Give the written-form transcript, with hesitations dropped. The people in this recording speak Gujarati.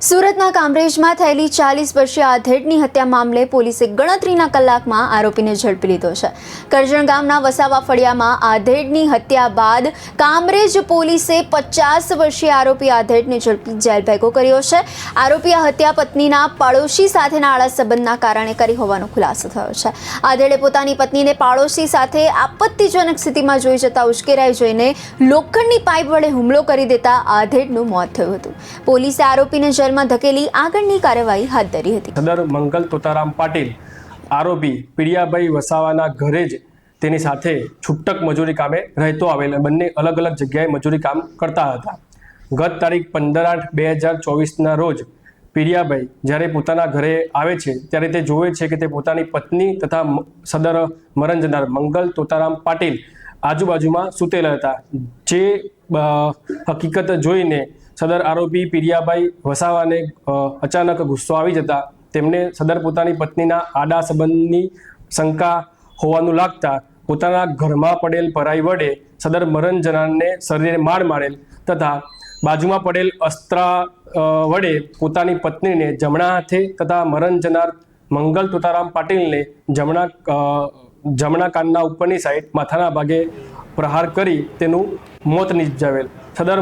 સુરતના કામરેજમાં થયેલી 40 વર્ષીય આધેડની હત્યા મામલે પોલીસે ગણતરીના કલાકમાં આરોપીને ઝડપી લીધો છે। કરજણ ગામના વસાવા ફળિયામાં આધેડની હત્યા બાદ કામરેજ પોલીસે 50 વર્ષીય આરોપી આધેડને ઝડપી જેલ ભેગો કર્યો છે। આરોપીએ હત્યા પત્નીના પડોશી સાથેના આડા સંબંધના કારણે કરી હોવાનો ખુલાસો થયો છે। આધેડે પોતાની પત્નીને પાડોશી સાથે આપત્તિજનક સ્થિતિમાં જોઈ જતા ઉશ્કેરાઈ જઈને લોખંડની પાઇપ વડે હુમલો કરી દેતા આધેડનું મોત થયું હતું। પોલીસે આરોપીને જેલમાં ધકેલી આગળની કાર્યવાહી હાથ ધરી હતી। સદર મંગલ તોતારામ પાટીલ આરોપી પીડિયાભાઈ વસાવાના ઘરે જ તેની સાથે છૂટક મજૂરી કામે રહેતો આવેલ, બંને અલગ અલગ જગ્યાએ મજૂરી કામ કરતા હતા। ગત તારીખ 15/8/2024ના રોજ પીડિયાભાઈ જ્યારે પોતાના ઘરે આવે છે ત્યારે તે જોવે છે કે તે પોતાની પત્ની તથા સદર મરણ જનાર મંગલ તોતારામ પાટીલ આજુબાજુમાં સૂતેલા હતા। જે હકીકત જોઈને સદર આરોપી પીડિયાભાઈ વસાવાને અચાનક ગુસ્સો આવી જતા તેમને સદર પોતાની પત્નીના આડા સંબંધની શંકા હોવાનું લાગતા પોતાના ઘરમાં પડેલ પરાઈ વડે સદર મરણ જનારને શરીરે માર મારેલ તથા બાજુમાં પડેલ અસ્ત્ર વડે પોતાની પત્નીને જમણા હાથે તથા મરણ જનાર મંગલ તોતારામ પાટીલને જમણા કાનના ઉપરની સાઈડ માથાના ભાગે પ્રહાર કરી તેનું મોત નિપજાવેલ। સદર